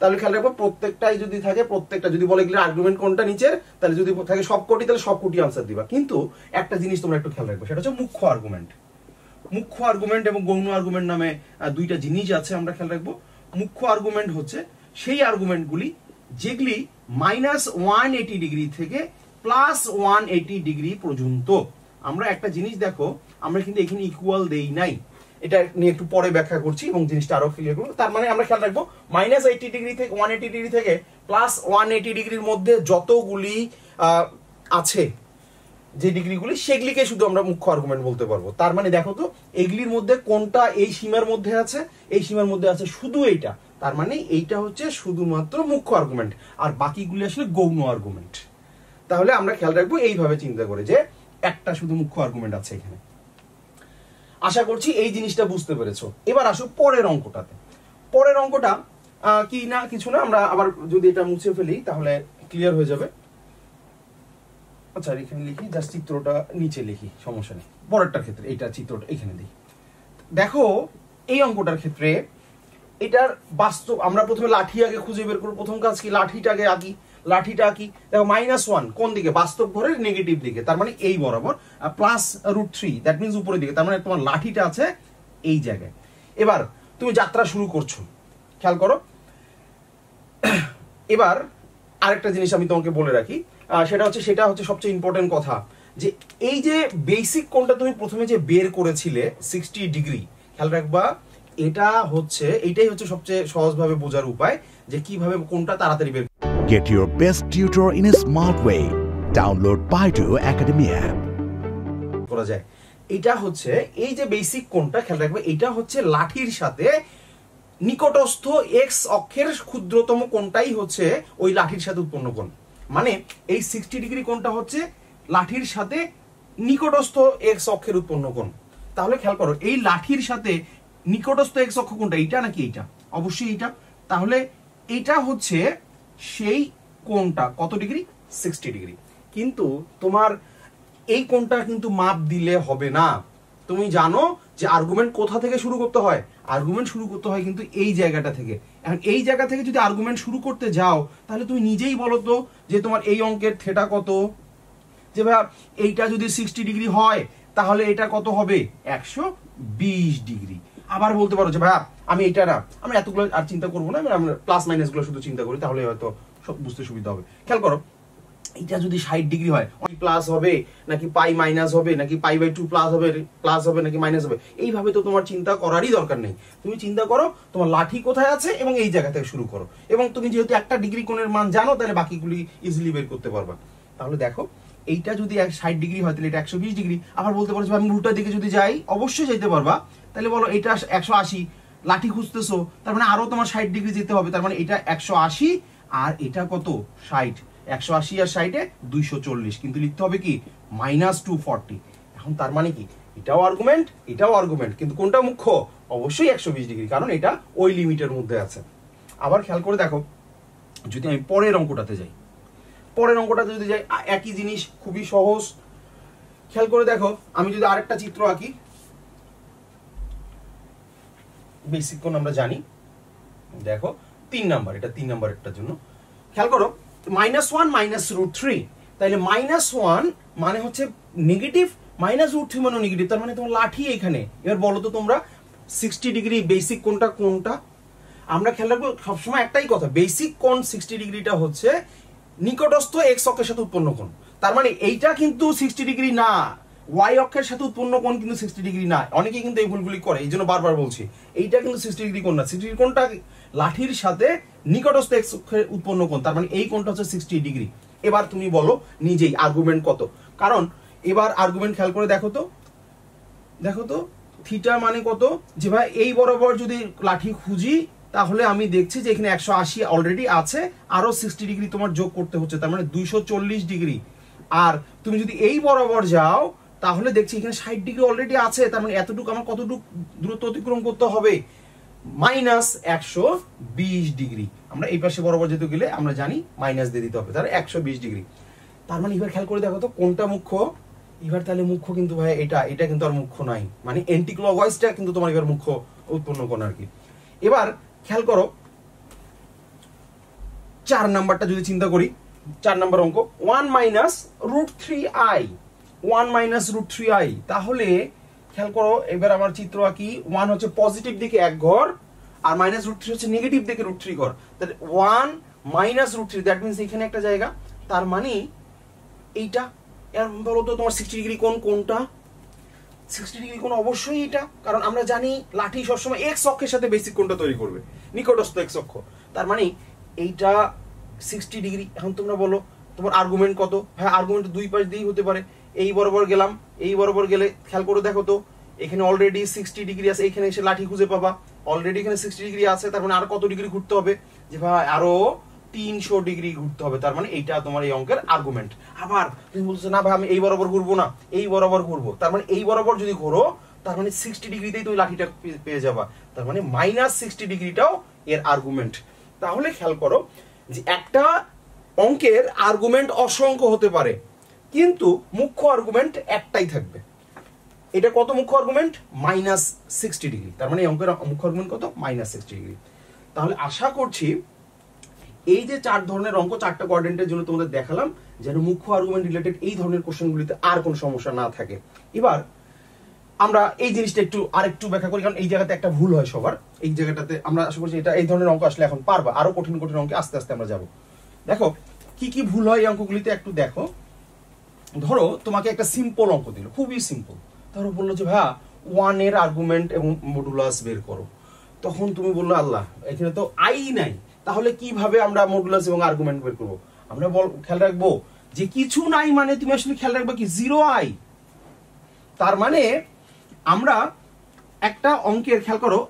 তাহলে খেয়াল রাখবো প্রত্যেকটাই যদি থাকে, প্রত্যেকটা যদি বলে গেলে আর্গুমেন্ট কোনটা নিচের, তাহলে যদি থাকে সবকটি তাহলে সবকটি আনসার দিবা। কিন্তু একটা জিনিস তোমরা একটু খেয়াল রাখবে, সেটা হচ্ছে মুখ্য আর্গুমেন্ট। মুখ্য আর্গুমেন্ট এবং গৌণ আর্গুমেন্ট নামে দুইটা জিনিস আছে, আমরা খেয়াল রাখবো। মুখ্য আর্গুমেন্ট হচ্ছে সেই আর্গুমেন্টগুলি যেগুলি -180 ডিগ্রি থেকে +180 ডিগ্রি পর্যন্ত। আমরা একটা জিনিস দেখো, আমরা কিন্তু এখানে ইকুয়াল দেই নাই, এটা নিয়ে একটু পরে ব্যাখ্যা করছি এবং জিনিসটা আরো ক্লিয়ার করবো। তার মানে আমরা খেয়াল রাখবো -80 ডিগ্রি থেকে 180 ডিগ্রি থেকে +180 ডিগ্রির মধ্যে যতগুলি আছে যে ডিগ্রিগুলি, সেগুলিকে শুধু আমরা মুখ্য আর্গুমেন্ট বলতে পারবো। তার মানে দেখো তো এগুলির মধ্যে কোনটা এই সীমার মধ্যে আছে, এই সীমার মধ্যে আছে শুধু এইটা, তার মানে এইটা হচ্ছে শুধুমাত্র মুখ্য আর্গুমেন্ট, আর বাকিগুলি আসলে গৌণ আর্গুমেন্ট। তাহলে আমরা খেয়াল রাখবো এইভাবে চিন্তা করে যে একটা শুধু মুখ্য আর্গুমেন্ট আছে এখানে। আশা করছি এই জিনিসটা বুঝতে পেরেছো। এবার আসো পরের অঙ্কটাতে। পরের অঙ্কটা কি না কিছু না, আমরা আবার যদি এটা মুছে ফেলি তাহলে ক্লিয়ার হয়ে যাবে। আচ্ছা এখানে লিখি, জাস্ট চিত্রটা নিচে লিখি, সমস্যা নেই। পরেরটার ক্ষেত্রে এটা চিত্রটা এখানে দিই। দেখো এই অঙ্কটার ক্ষেত্রে এটার বাস্তব, আমরা প্রথমে লাঠি আগে খুঁজে বের করবো। প্রথম কাজ কি, লাঠিটা আগে আঁকি। লাঠিটা আঁকি, দেখো -1 কোন দিকে, বাস্তব ঘরের নেগেটিভ দিকে, তার মানে এই বরাবর, +√3 দ্যাট মিনস উপরের দিকে, তার মানে তোমার লাঠিটা আছে এই জায়গায়। এবার তুমি যাত্রা শুরু করছো, খেয়াল করো। এবার আরেকটা জিনিস আমি তোমাকে বলে রাখি, সেটা হচ্ছে সবচেয়ে ইম্পর্টেন্ট কথা, যে এই যে বেসিক কোণটা তুমি প্রথমে যে বের করেছিলে 60 ডিগ্রি, খেয়াল রাখবা এইটাই হচ্ছে সবচেয়ে সহজভাবে বোঝার উপায় যে কিভাবে কোণটা তাড়াতাড়ি বের
Get your best tutor in a smart way. Download Baidu Academy app.
করা যায়। এটা হচ্ছে এই যে বেসিক কোণটা, খেয়াল রাখবে এটা হচ্ছে লাঠির সাথে নিকটস্থ এক্স অক্ষের ক্ষুদ্রতম কোণটাই হচ্ছে ওই লাঠির সাথে উৎপন্ন কোণ। মানে এই 60 ডিগ্রি কোণটা হচ্ছে লাঠির সাথে নিকটস্থ এক্স অক্ষের উৎপন্ন কোণ। তাহলে খেয়াল করো এই লাঠির সাথে নিকটস্থ এক্স অক্ষ কোণটা, এইটা নাকি এইটা? অবশ্যই এইটা। তাহলে এইটা হচ্ছে সেই কোণটা কত ডিগ্রি? 60 ডিগ্রি। কিন্তু তোমার এই কোণটা কিন্তু মাপ দিলে হবে না। তুমি জানো যে আর্গুমেন্ট কোথা থেকে শুরু করতে হয়? আর্গুমেন্ট শুরু করতে হয় কিন্তু এই জায়গাটা থেকে। এখন এই জায়গা থেকে যদি আর্গুমেন্ট শুরু করতে যাও তাহলে তুমি নিজেই বলো তো যে তোমার এই অঙ্কের থিটা কত, যে ভাই এইটা যদি 60 ডিগ্রি হয় তাহলে এটা কত হবে? 120 ডিগ্রি। আবার বলতে পারো যে ভাই আমি এটা না, আমি এতগুলো আর চিন্তা করবো না, আমরা প্লাস মাইনাস গুলো শুধু চিন্তা করি, তাহলে হয়তো সব বুঝতে সুবিধা হবে। খেয়াল করো এটা যদি 60 ডিগ্রি হয়, প্লাস হবে নাকি পাই মাইনাস হবে, নাকি π/2 প্লাস হবে নাকি মাইনাস হবে, এইভাবে তো তোমার চিন্তা করারই দরকার নেই। তুমি চিন্তা করো তোমার লাঠি কোথায় আছে এবং এই জায়গা থেকে শুরু করো, এবং তুমি যেহেতু একটা ডিগ্রি কোণের মান জানো তাহলে বাকিগুলি ইজিলি বের করতে পারবা। তাহলে দেখো এইটা যদি 60 ডিগ্রি হয় তাহলে এটা 120 ডিগ্রি। আবার বলতে পারো আমি উল্টা দিকে যদি যাই, অবশ্যই যেতে পারবা। তাহলে বলো এটা 180, লাঠি খুঁজতেছো তার মানে আরো তোমার 60 ডিগ্রি যেতে হবে, তার মানে এটা 180 আর এটা কত 60, 180 আর 60 240, কিন্তু লিখতে হবে কি -240। এখন তার মানে কি এটাও আর্গুমেন্ট এটাও আর্গুমেন্ট, কিন্তু কোনটা মুখ্য? অবশ্যই 120 ডিগ্রি, কারণ এটা ওই লিমিটের মধ্যে আছে। আবার খেয়াল করে দেখো যদি আমি পরের অঙ্কটাতে যাই, পরের অঙ্কটাতে যদি যাই একই জিনিস, খুবই সহজ। খেয়াল করে দেখো, আমি যদি আরেকটা চিত্র আঁকি, বেসিক কোণ আমরা জানি, দেখো 3 নাম্বার, এটা 3 নাম্বার একটার জন্য। খেয়াল করো -1 -√3, তাইলে -1 মানে হচ্ছে নেগেটিভ, -√3 মানে নেগেটিভ, তার মানে তোমার লাঠি এখানে। এবার বলো তো তোমরা 60 ডিগ্রি বেসিক কোণটা কোনটা? আমরা খেয়াল রাখবো সবসময় একটাই কথা, বেসিক কোণ 60 ডিগ্রিটা হচ্ছে নিকটস্থ এক্স অক্ষের সাথে উৎপন্ন কোণ। তার মানে এইটা কিন্তু 60 ডিগ্রি না, ওয়াই অক্ষের সাথে উৎপন্ন কোণ কিন্তু 60 ডিগ্রি না। অনেকেই কিন্তু এই ভুলগুলি করে, এই জন্য বারবার বলছি এইটা কিন্তু 60 ডিগ্রি কোণ না। 60 ডিগ্রি কোণটা লাঠির সাথে নিকটস্থ এক্স অক্ষের উৎপন্ন কোণ, তার মানে এই কোণটা হচ্ছে 60 ডিগ্রি। এবার তুমি বলো নিজেই আর্গুমেন্ট কত, কারণ এবার আর্গুমেন্ট খেয়াল করে দেখো তো, দেখো তো থিটা মানে কত, যে ভাই এই বরাবর যদি লাঠি খুঁজি তাহলে আমি দেখছি যে এখানে 180 অলরেডি আছে, আরো 60 ডিগ্রি তোমার যোগ করতে হচ্ছে, তার মানে 240 ডিগ্রি। আর তুমি যদি এই বরাবর যাও তাহলে দেখছি এখানে 60 ডিগ্রি অলরেডি আছে, তার মানে এতটুকু আমার কতটুকু দূরত্ব অতিক্রম করতে হবে, -120 ডিগ্রি। আমরা এই পাশে বরাবর যেতে গেলে আমরা জানি মাইনাস দিয়ে দিতে হবে, তাহলে 120 ডিগ্রি। তার মানে এবার খেয়াল করে দেখো তো কোনটা মুখ্য। এবার তাহলে মুখ্য কিন্তু ভাই এটা কিন্তু আর মুখ্য নাই, মানে অ্যান্টিক্লকওয়াইজটা কিন্তু তোমার এবার মুখ্য উৎপন্ন কোণ আর কি। এবার খেয়াল করো 4 নাম্বারটা যদি চিন্তা করি, 4 নাম্বার অঙ্ক 1 -√3i, 1 -√3i, তাহলে খেয়াল করো এবার আমার চিত্র আঁকি। 1 হচ্ছে পজিটিভ দিকে এক ঘর, আর -√3 হচ্ছে নেগেটিভ দিকে √3 ঘর, তাহলে 1 -√3, দ্যাট মিন্স এখানে একটা জায়গা, তার মানে এইটা। এর বলো তো তোমার 60 ডিগ্রি কোণ কোনটা? 60 ডিগ্রি কোণ অবশ্যই এটা, কারণ আমরা জানি লাঠি সবসময় এক্স অক্ষের সাথে বেসিক কোণটা তৈরি করবে, নিকটস্থ এক্স অক্ষ, তার মানে এইটা 60 ডিগ্রি। এখন তোমরা বলো তোমার আর্গুমেন্ট কত? হ্যাঁ আর্গুমেন্ট দুই পাশ দিয়েই হতে পারে, এই বরাবর গেলাম, এই বরাবর গেলে খেয়াল করে দেখো তো এখানে অলরেডি 60 ডিগ্রি আছে, এখানে এসে লাঠি খুঁজে পাবা, অলরেডি এখানে 60 ডিগ্রি আছে, তার মানে আর কত ডিগ্রি ঘুরতে হবে, যে ভাই আরো 300 ডিগ্রি ঘুরতে হবে, তার মানে এইটা তোমার এই অঙ্কের আর্গুমেন্ট। আবার তুমি বলছো না ভাই আমি এই বরাবর ঘুরবো না, এই বরাবর ঘুরবো, তার মানে এই বরাবর যদি ঘোরো তার মানে 60 ডিগ্রিতেই তুমি লাঠিটা পেয়ে যাবা, তার মানে -60 ডিগ্রিটাও এর আর্গুমেন্ট। তাহলে খেয়াল করো যে একটা অঙ্কের আর্গুমেন্ট অসংখ্য হতে পারে, কিন্তু মুখ্য আর্গুমেন্ট একটাই থাকবে। এটা কত মুখ্য আর্গুমেন্ট? -60 ডিগ্রি, তার মানে এই অঙ্কের মুখ্য আর্গুমেন্ট কত? -60 ডিগ্রি। তাহলে আশা করছি এই যে 4 ধরনের অঙ্ক 4টা কোয়াড্রেন্টের জন্য তোমাদের দেখালাম, যেন মুখ্য আর্গুমেন্ট রিলেটেড এই ধরনের কোশ্চেনগুলিতে আর কোনো সমস্যা না থাকে। এবার আমরা এই জিনিসটা আরেকটু ব্যাখ্যা করি, কারণ এই জায়গাতে একটা ভুল হয় সবার, এই জায়গাটাতে আমরা আশা করছি এটা এই ধরনের অঙ্ক আসলে এখন পারবা, আরো কঠিন কঠিন অঙ্কে আস্তে আস্তে আমরা যাব। দেখো কি কি ভুল হয় এই অঙ্কগুলিতে একটু দেখো। ধরো তোমাকে একটা সিম্পল অঙ্ক দিল, খুবই সিম্পল, ধরো বললো যে ভাইয়া 1 এর আর্গুমেন্ট এবং মডুলাস বের করো, তখন তুমি বললো আল্লাহ এখানে তো আই নাই, তাহলে কিভাবে আমরা মডুলাস এবং আর্গুমেন্ট বের করবো? আমরা খেয়াল রাখবো যে কিছু নাই মানে তুমি আসলে খেয়াল রাখবে কি 0i, তার মানে আমরা একটা অঙ্কের খেয়াল করো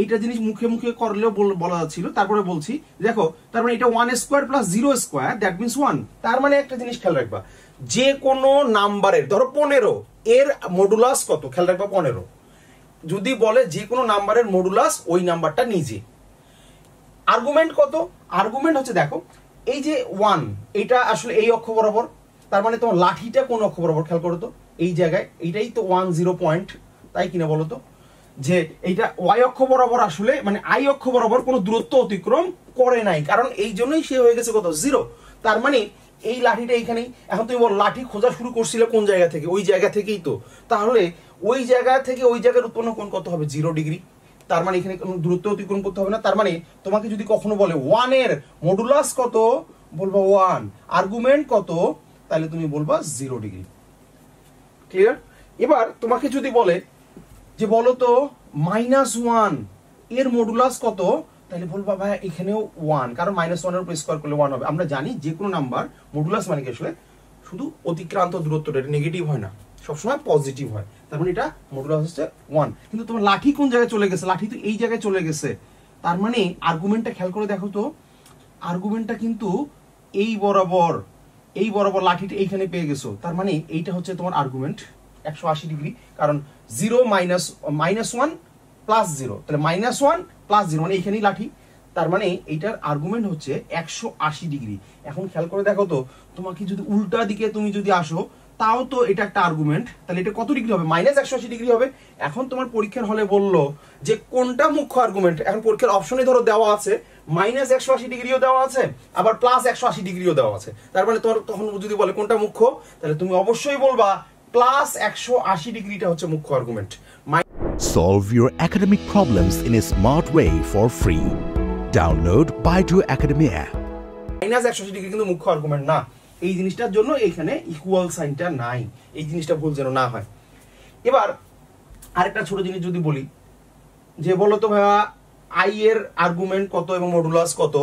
এইটা জিনিস মুখে মুখে করলেও বলা যাচ্ছিল, তারপরে বলছি দেখো, তার মানে এটা 1² + 0² দ্যাট মিন্স 1, তার মানে একটা জিনিস খেয়াল রাখবা, যে কোনো নাম্বারের ধরো 15 এর মডুলাস কত, খেয়াল রাখবা 15, যদি বলে যে কোনো নাম্বারের মডুলাস ওই নাম্বারটা নিজে। আর্গুমেন্ট কত? আর্গুমেন্ট হচ্ছে দেখো এই যে 1, এটা আসলে এই অক্ষ বরাবর, তার মানে তোমার লাঠিটা কোন অক্ষ বরাবর, খেয়াল করো তো এই জায়গায়, এইটাই তো 10 পয়েন্ট, তাই কিনা বলো তো, যে এইটা ওয়াই অক্ষ বরাবর আসলে মানে আই অক্ষ বরাবর কোনো দূরত্ব অতিক্রম করে নাই, কারণ এই জন্যই সে হয়ে গেছে কত 0, তার মানে এই লাঠিটা এইখানেই। এখন তুমি বল লাঠি খোঁজা শুরু করছিলে কোন জায়গা থেকে? ওই জায়গা থেকেই তো, তাহলে ওই জায়গা থেকে ওই জায়গার উৎপন্ন কোণ কত হবে? 0 ডিগ্রি, তার মানে এখানে কোনো দূরত্ব অতিক্রম করতে হবে না। তার মানে তোমাকে যদি কখনো বলে 1 এর মডুলাস কত, বলবা 1, আর্গুমেন্ট কত, তাহলে তুমি বলবা 0 ডিগ্রি। ক্লিয়ার? এবার তোমাকে যদি বলে যে বলো তো -1 এর মডুলাস কত, তাহলে বলবা ভাই এখানেও 1, কারণ -1 এর উপর স্কয়ার করলে 1 হবে। আমরা জানি যে কোনো নাম্বার মডুলাস মানে কি আসলে শুধু অতিক্রান্ত দূরত্বটা, এটা নেগেটিভ হয় না, সবসময় পজিটিভ হয়, তার মানে এটা মডুলাস হচ্ছে 1। কিন্তু তোমার লাঠি কোন জায়গায় চলে গেছে? লাঠি তো এই জায়গায় চলে গেছে, তার মানে আর্গুমেন্টটা খেয়াল করে দেখো তো, আর্গুমেন্টটা কিন্তু এই বরাবর লাঠিটা এইখানে পেয়ে গেছো, তার মানে এইটা হচ্ছে তোমার আর্গুমেন্ট 180 ডিগ্রি, কারণ 0 -1 + 0, তাহলে -1 + 0 মানে এইখানেই লাঠি, তার মানে এইটার আর্গুমেন্ট হচ্ছে 180 ডিগ্রি। এখন খেয়াল করে দেখো তো, তোমাকে যদি উল্টা দিকে তুমি যদি আসো তাও তো এটা একটা আর্গুমেন্ট, তাহলে এটা কত ডিগ্রি হবে? -180 ডিগ্রি হবে। এখন তোমার পরীক্ষার হলে বললো যে কোনটা মুখ্য আর্গুমেন্ট, এখন পরীক্ষার অপশনে ধরো দেওয়া আছে -180 ডিগ্রিও দেওয়া আছে, আবার +180 ডিগ্রিও দেওয়া আছে। তার মানে তোমার তখন যদি বলে কোনটা মুখ্য, তাহলে তুমি অবশ্যই বলবা +180 ডিগ্রিটা হচ্ছে মুখ্য argument.
Solve your academic problems in a smart way for free. Download Baidu Academy app.
-180 degree কিন্তু মুখ্য আর্গুমেন্ট না, এই জিনিসটার জন্য এখানে ইকুয়াল সাইনটা নাই, এই জিনিসটা ভুল যেন না হয়। এবার আরেকটা ছোট জিনিস যদি বলি যে বলো তো ভাইয়া আই এর আর্গুমেন্ট কত এবং মডুলাস কত,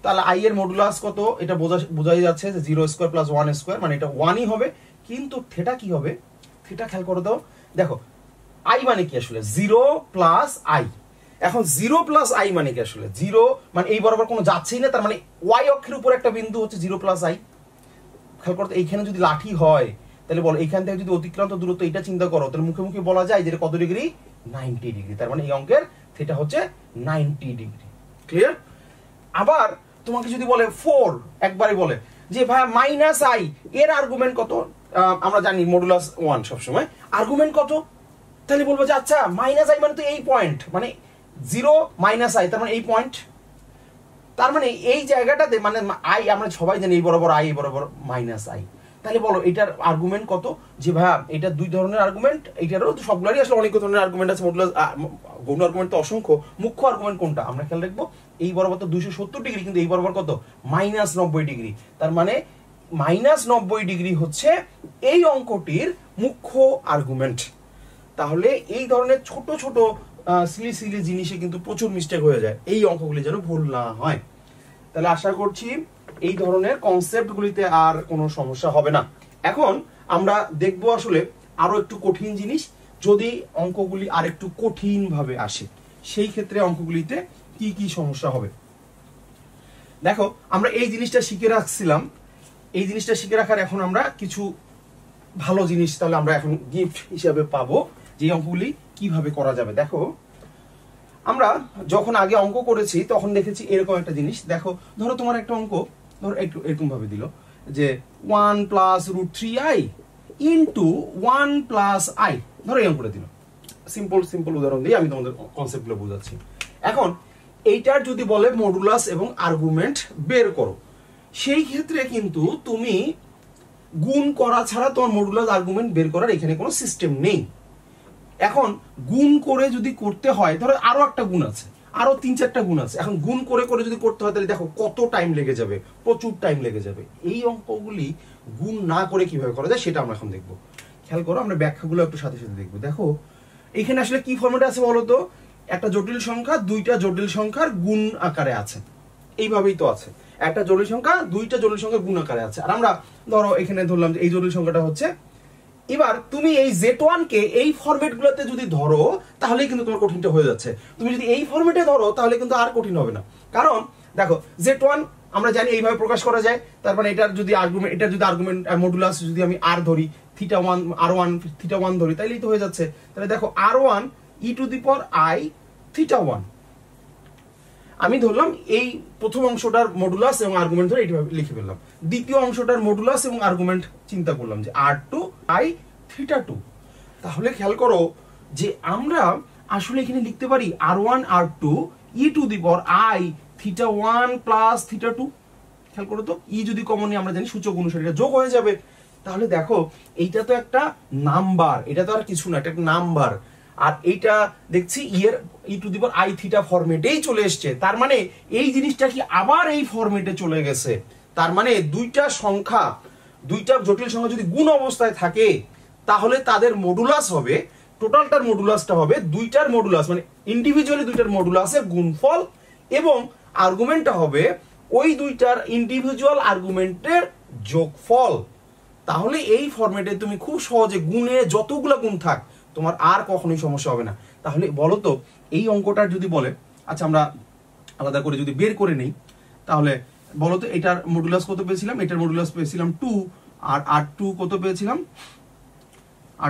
তাহলে আই এর মডুলাস কত এটা বোঝাই যাচ্ছে যে 0² + 1² মানে এটা 1ই হবে, কিন্তু থিটা কি হবে? থিটা খেয়াল করে দাও, দেখো আই মানে কি আসলে 0 + i। এখন 0 + i মানে কি আসলে 0 মানে এই বরাবর কোনো যাচ্ছেই না, তার মানে y অক্ষের উপর একটা বিন্দু হচ্ছে 0 + i। খেয়াল করতে এইখানে যদি লাঠি হয় তাহলে বলো এইখান থেকে যদি অতিক্রান্ত দূরত্ব এটা চিন্তা করো, তাহলে মুখে মুখে বলা যায় যে কত ডিগ্রি? 90 ডিগ্রি। তার মানে এই অঙ্কের থিটা হচ্ছে 90 ডিগ্রি। ক্লিয়ার? আবার তোমাকে যদি বলে 4 একবারে বলে যে ভাই -i এর আর্গুমেন্ট কত, আমরা জানি মডুলাস 1 সব সময়, আর্গুমেন্ট কত? তাহলে বলবো যে আচ্ছা -i মানে তো এই পয়েন্ট, মানে 0 - i তার মানে এই পয়েন্ট, তার মানে এই জায়গাটাতে মানে i আমরা সবাই জানি এই বরাবর i, এই বরাবর -i। তাহলে বলো এটার আর্গুমেন্ট কত? যে ভাই এটা দুই ধরনের আর্গুমেন্ট, এটারও তো সবগুলোরই আসলে অনেক ধরনের আর্গুমেন্ট আছে, মডুলাস গৌণ আর্গুমেন্ট তো অসংখ্য, মুখ্য আর্গুমেন্ট কোনটা আমরা খেয়াল রাখবো, এই বরাবর তো 270 ডিগ্রি, কিন্তু এই বরাবর কত? -90 ডিগ্রি। তার মানে -90 ডিগ্রি হচ্ছে এই অঙ্কটির মুখ্য আর্গুমেন্ট। তাহলে এই ধরনের ছোট ছোট সিলি সিলি জিনিসে কিন্তু প্রচুর মিস্টেক হয়ে যায়, এই অঙ্কগুলি যেন ভুল না হয়। তাহলে আশা করছি এই ধরনের কনসেপ্টগুলিতে আর কোনো সমস্যা হবে না। এখন আমরা দেখব আসলে আরো একটু কঠিন জিনিস, যদি অঙ্কগুলি আর একটু কঠিন ভাবে আসে সেই ক্ষেত্রে অঙ্কগুলিতে কি কি সমস্যা হবে। দেখো আমরা এই জিনিসটা শিখে রাখছিলাম, এই জিনিসটা শিখে রাখার এখন আমরা কিছু ভালো জিনিস তাহলে আমরা এখন গিফট হিসেবে পাবো, যে অঙ্কগুলি কিভাবে করা যাবে। দেখো আমরা যখন আগে অঙ্ক করেছি তখন দেখেছি এরকম একটা জিনিস, দেখো ধরো তোমার একটা অঙ্ক ধরো একটু এরকম ভাবে দিল যে 1 + √3i * 1 + i, ধরো এই অঙ্কটা দিল। সিম্পল উদাহরণ দিয়ে আমি তোমাদের কনসেপ্টগুলো বোঝাচ্ছি। এখন এইটার যদি বলে মডুলাস এবং আর্গুমেন্ট বের করো, সেই ক্ষেত্রে কিন্তু তুমি গুণ করা ছাড়া তোমার মডুলাস আর্গুমেন্ট বের করার এখানে কোনো সিস্টেম নেই। এখন গুণ করে যদি করতে হয়, ধরো আরো একটা গুণ আছে, আরো 3-4টা গুণ আছে, এখন গুণ করে করে যদি করতে হয় তাহলে দেখো কত টাইম লেগে যাবে, প্রচুর টাইম লেগে যাবে। এই অঙ্কগুলি গুণ না করে কিভাবে করা যায় সেটা আমরা এখন দেখবো। খেয়াল করো, আমরা ব্যাখ্যাগুলো একটু সাথে সাথে দেখবো। দেখো এখানে আসলে কি ফরম্যাটে আছে বলতো, একটা জটিল সংখ্যা দুইটা জটিল সংখ্যার গুণ আকারে আছে, এইভাবেই তো আছে, একটা জটিল সংখ্যা দুইটা জটিল সংখ্যার গুণ আকারে আছে। আর আমরা ধরো এখানে ধরলাম যে এই জটিল সংখ্যাটা হচ্ছে, এবার তুমি এই Z1 কে এই ফরম্যাট গুলোতে যদি ধরো তাহলে কিন্তু তোমার কঠিনটা হয়ে যাচ্ছে। তুমি যদি এই ফরম্যাটে ধরো তাহলে কিন্তু আর কঠিন হবে না, কারণ দেখো Z1 আমরা জানি এইভাবে প্রকাশ করা যায়। তার মানে এটার যদি আর্গুমেন্ট মডুলাস যদি আমি r ধরি, r1 θ1 ধরি, তাইলেই তো হয়ে যাচ্ছে। তাহলে দেখো r1 e⁻i θ1, আমি ধরলাম এই প্রথম অংশটার মডুলাস এবং আর্গুমেন্ট ধরে এইভাবে লিখে ফেললাম। দ্বিতীয় অংশটার মডুলাস এবং আর্গুমেন্ট চিন্তা করলাম যে r2i θ2। তাহলে খেয়াল করো যে আমরা আসলে এখানে লিখতে পারি r1 r2 e⁻i θ1 + θ2। খেয়াল করো তো, ই যদি কমন নিই আমরা জানি সূচক অনুসারে এটা যোগ হয়ে যাবে। তাহলে দেখো এইটা তো একটা নাম্বার, এটা তো আর কিছু না, এটা একটা নাম্বার। আর এইটা দেখছি এর e⁻i θ ফরম্যাটেই চলে এসছে, তার মানে এই জিনিসটা কি আবার এই ফরম্যাটে চলে গেছে। তার মানে দুইটা জটিল সংখ্যা যদি গুণ অবস্থায় থাকে তাহলে তাদের মডুলাস হবে, টোটালটার মডুলাসটা হবে দুইটার মডুলাস, মানে ইন্ডিভিজুয়ালি দুইটার মডুলাসের গুণফল, এবং আর্গুমেন্টটা হবে ওই দুইটার ইন্ডিভিজুয়াল আর্গুমেন্টের যোগফল। তাহলে এই ফরম্যাটে তুমি খুব সহজে গুণে যতগুলো গুণ থাক তোমার আর কখনোই সমস্যা হবে না। তাহলে বলো তো এই অঙ্কটার যদি বলে, আচ্ছা আমরা আলাদা করে যদি বের করে নেই, তাহলে বলো তো এটার মডুলাস কত পেয়েছিলাম, এটার মডুলাস পেয়েছিলাম 2, আর r2 কত পেয়েছিলাম,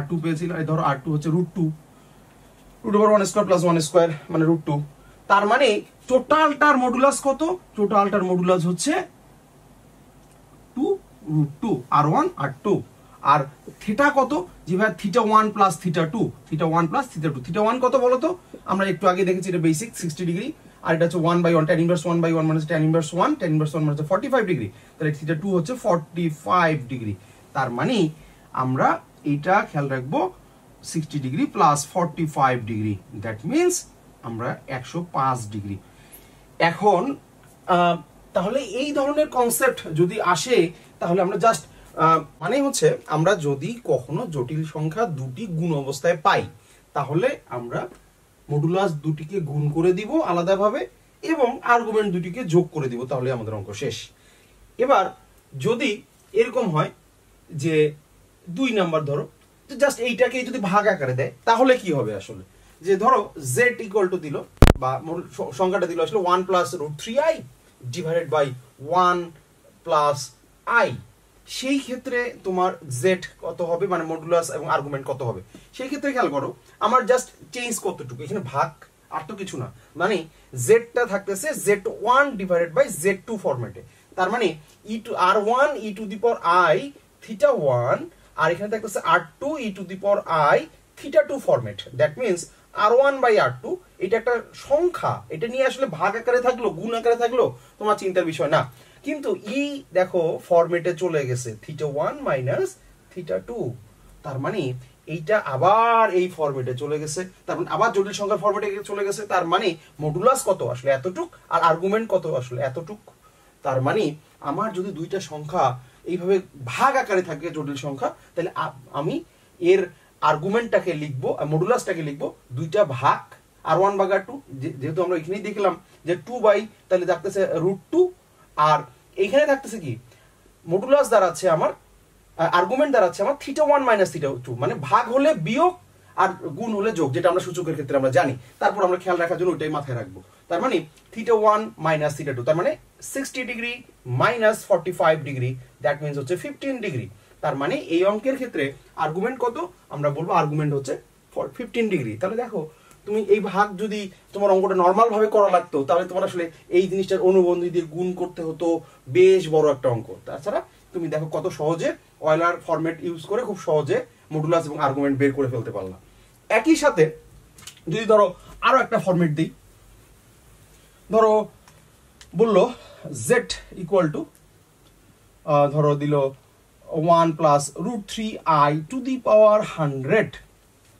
r2 পেয়েছিলাম, এই ধরো r2 হচ্ছে √2 √1² + 1² মানে √2। তার মানে টোটালটার মডুলাস কত? টোটালটার মডুলাস হচ্ছে 2√2 r1 r2। আর থিটা কত? যেভাবে θ1 প্লাস θ2, θ1 প্লাস θ2। θ1 কত বলো তো? আমরা একটু আগে দেখেছি এটা বেসিক 60 ডিগ্রি, আর এটা হচ্ছে 1/1 tan ইনভার্স 1/1 মানে tan ইনভার্স 1, tan ইনভার্স 1 মানে 45 ডিগ্রি। তাহলে θ2 হচ্ছে 45 ডিগ্রি। তার মানে আমরা এটা খেয়াল রাখবো 60 degree plus 45 degree, that means আমরা 105 ডিগ্রি। এখন তাহলে এই ধরনের কনসেপ্ট যদি আসে তাহলে আমরা জাস্ট মানে হচ্ছে আমরা যদি কখনো জটিল সংখ্যা দুটি গুণ অবস্থায় পাই তাহলে আমরা মডুলাস দুটিকে গুণ করে দিব আলাদাভাবে এবং আর্গুমেন্ট দুটিকে যোগ করে দিব, তাহলে আমাদের অঙ্ক শেষ। এবার যদি এরকম হয় যে 2 নাম্বার ধরো, জাস্ট এইটাকে যদি ভাগ আকারে দেয় তাহলে কি হবে আসলে? যে ধরো z ইকুয়াল টু দিল বা সংখ্যাটা দিল আসলে 1 plus √3i divided by 1 plus i। সেই ক্ষেত্রে তোমার z কত হবে, মানে মডুলাস এবং আর্গুমেন্ট কত হবে? সেই ক্ষেত্রে খেয়াল করো আমার জাস্ট চেঞ্জ কতটুকু, এখানে ভাগ আর তো কিছু না, মানে জেডটা থাকতেছে z1 ডিভাইডেড বাই z2 ফরম্যাটে। তার মানে r1 e to the power i θ1, আর এখানে থাকতেছে r2 e to the power i θ2 format. That means r1 by r2 এটা একটা সংখ্যা, এটা নিয়ে আসলে ভাগ আকারে থাকলো গুণ আকারে থাকলো তোমার চিন্তার বিষয় না, কিন্তু ই দেখো ফরম্যাটে চলে গেছে θ1 মাইনাস θ2। তার মানে এইটা আবার এই ফরম্যাটে চলে গেছে, তার মানে আবার জটিল সংখ্যার ফরম্যাটে চলে গেছে। তার মানে মডুলাস কত আসলে এতটুক, আর আর্গুমেন্ট কত আসলে এতটুক। তার মানে আমার যদি দুইটা সংখ্যা এইভাবে ভাগ আকারে থাকে জটিল সংখ্যা, তাহলে আমি এর আর্গুমেন্টটাকে লিখবো, মডুলাসটাকে লিখবো দুইটা ভাগ r1 ভাগ r2, যেহেতু আমরা এখানেই দেখলাম যে 2 বাই, তাহলে থাকতেছে √2, আর এইখানে থাকতেছে কি মডুলাস দাঁড়াচ্ছে আমার, আর্গুমেন্ট দাঁড়াচ্ছে আমার θ1 মাইনাস θ2, মানে ভাগ হলে বিয়োগ আর গুণ হলে যোগ, যেটা আমরা সূচকের ক্ষেত্রে আমরা জানি। তারপর আমরা খেয়াল রাখার জন্য ওইটাই মাথায় রাখবো। তার মানে θ1 মাইনাস θ2, তার মানে 60 degree minus 45 degree, that means হচ্ছে 15 ডিগ্রি। তার মানে এই অঙ্কের ক্ষেত্রে আর্গুমেন্ট কত? আমরা বলবো আর্গুমেন্ট হচ্ছে 15 ডিগ্রি। তাহলে দেখো তুমি এই ভাগ যদি তোমার অঙ্কটা নর্মাল ভাবে করা লাগতো তাহলে তোমার আসলে এই জিনিসটার অনুবন্ধী দিয়ে গুণ করতে হতো, বেশ বড় একটা অঙ্ক। তাছাড়া তুমি দেখো কত সহজে অয়লার ফরম্যাট ইউজ করে খুব সহজে মডুলাস এবং আর্গুমেন্ট বের করে ফেলতে পারলাম। একই সাথে যদি ধরো আরো একটা ফরম্যাট দিই, ধরো বললো z ইকুয়াল টু ধরো দিল 1 প্লাস √3i টু দি পাওয়ার 100।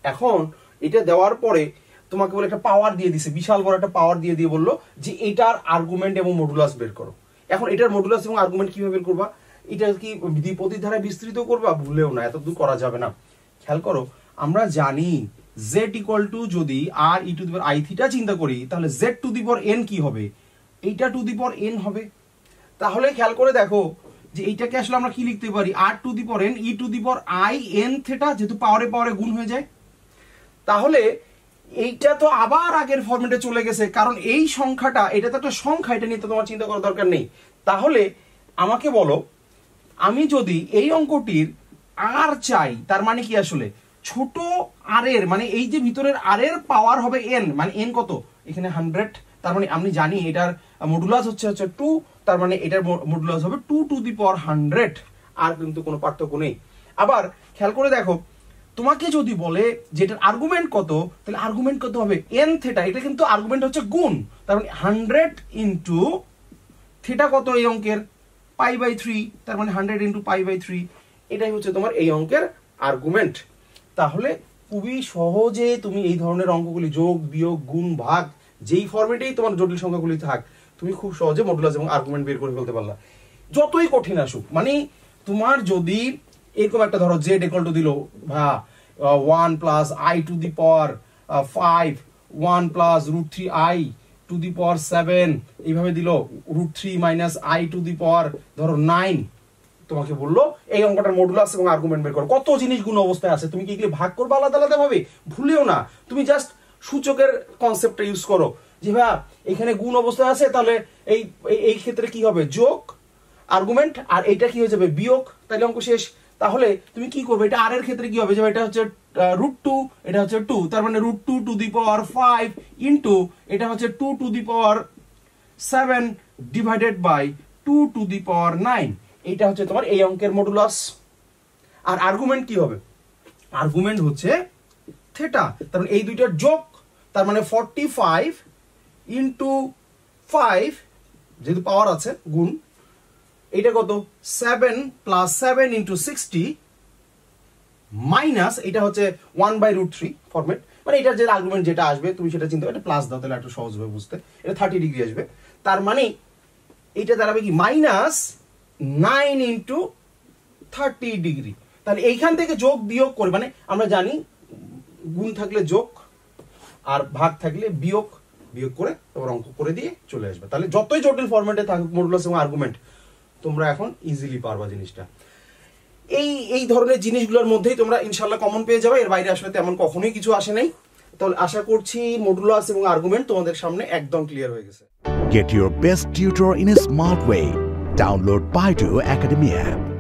এখন এটা দেওয়ার পরে তোমাকে বলে একটা পাওয়ার দিয়ে দিছে, বিশাল বড় একটা পাওয়ার দিয়ে বললো যে এটার আর্গুমেন্ট এবং মডুলাস বের করো। এখন এটার মডুলাস এবং আর্গুমেন্ট কিভাবে বের করবা? এটা কি দ্বিপদীর ধারায় বিস্তৃত করবা? ভুলেও না, এত দূর করা যাবে না। খেয়াল করো আমরা জানি z ইকুয়াল টু যদি r e to the power i theta চিন্তা করি তাহলে z two the power n কি হবে? এইটা টু দি পাওয়ার n হবে। তাহলে খেয়াল করে দেখো যে এইটাকে আসলে আমরা কি লিখতে পারি? r two the power n e to the power i n theta, যেহেতু পাওয়ারে পাওয়ারে গুণ হয়ে যায়। তাহলে এইটা তো আবার আগের ফরম্যাটে চলে গেছে, কারণ এই সংখ্যাটা এটা তো একটা সংখ্যা, এটা নিয়ে তো তোমার চিন্তা করার দরকার নেই। তাহলে আমাকে বলো আমি যদি এই অঙ্কটির আর চাই, তার মানে কি আসলে ছোট আর এর, মানে এই যে ভিতরের আর এর পাওয়ার হবে n, মানে n কত? এখানে 100। তার মানে আমি জানি এটার মডুলাস হচ্ছে 2, তার মানে এটার মডুলাস হবে 2 টু দি পাওয়ার 100, আর কিন্তু কোনো পার্থক্য নেই। আবার খেয়াল করে দেখো তোমাকে যদি বলে যে এটার আর্গুমেন্ট কত, তাহলে আর্গুমেন্ট কত হবে? n theta. এটা কিন্তু আর্গুমেন্ট হচ্ছে গুণ, তার মানে 100 ইনটু থিটা কত এই অঙ্কের? π/3, তার মানে 100 ইনটু π/3, এটাই হচ্ছে তোমার এই অঙ্কের আর্গুমেন্ট। তাহলে খুবই সহজে তুমি এই ধরনের অঙ্কগুলি যোগ বিয়োগ গুণ ভাগ যেই ফরম্যাটেই তোমার জটিল সংখ্যাগুলি থাক তুমি খুব সহজে মডুলাস এবং আর্গুমেন্ট বের করে ফেলতে পারলা, যতই কঠিন আসুক। মানে তোমার যদি এরকম একটা ধরো z ইকুয়াল টু দিল 1 plus i to the power 5, 1 plus √3i to the power 7, এইভাবে দিল √3 minus i to the power ধরো 9, তোমাকে বললো এই অঙ্কটার মডুলাস এবং আর্গুমেন্ট বের করো। কত জিনিস গুণ অবস্থায় আছে, তুমি কি এগুলি ভাগ করবে আলাদা আলাদা ভাবে? ভুলেও না, তুমি জাস্ট সূচকের কনসেপ্টটা ইউজ করো যে ভাই এখানে গুণ অবস্থায় আছে, তাহলে এই ক্ষেত্রে কি হবে? যোগ আর্গুমেন্ট, আর এটা কি হয়ে যাবে? বিয়োগ, তাহলে অঙ্ক শেষ। তাহলে তুমি কি করবে? এটা আর এর ক্ষেত্রে কি হবে? যে এটা হচ্ছে √2, এটা হচ্ছে 2, তার মানে √2 টু দি পাওয়ার 5 ইন্টু এটা হচ্ছে 2 to the power 7 divided by 2 to the power 9। এইটা হচ্ছে তোমার এই অঙ্কের মডুলাস। আর আর্গুমেন্ট কি হবে? আর্গুমেন্ট হচ্ছে থিটা, তার মানে এই দুইটার যোগ, তার মানে 45 ইন্টু 5 যেহেতু পাওয়ার আছে গুণ, এটা কত 7 প্লাস 7 ইন্টু 60 মাইনাস এটা হচ্ছে 1/√3 ফরম্যাট, মানে এটার যে আর্গুমেন্ট যেটা আসবে তুমি সেটা চিন্তা করো, এটা প্লাস দাও তাহলে একটু সহজ হবে বুঝতে, এটা 30 ডিগ্রি আসবে, তার মানে এটা দাঁড়াবে কি মাইনাস 9 ইন্টু 30 ডিগ্রি। তাহলে এইখান থেকে যোগ বিয়োগ করে, মানে আমরা জানি গুণ থাকলে যোগ আর ভাগ থাকলে বিয়োগ, বিয়োগ করে তোমার অঙ্ক করে দিয়ে চলে আসবে। তাহলে যতই জটিল ফরম্যাটে থাকুক মডুলাস এবং আর্গুমেন্ট, তোমরা এখন ইজিলি পারবা জিনিসটা। এই ধরনের জিনিসগুলোর মধ্যেই তোমরা ইনশাআল্লাহ কমন পেয়ে যাবে, এর বাইরে আসলে তেমন কখনোই কিছু আসে নাই। তাহলে আশা করছি মডুলাস এবং আর্গুমেন্ট তোমাদের সামনে একদম ক্লিয়ার হয়ে গেছে।
Get your best tutor in a smart way. Download Baidu Academy app.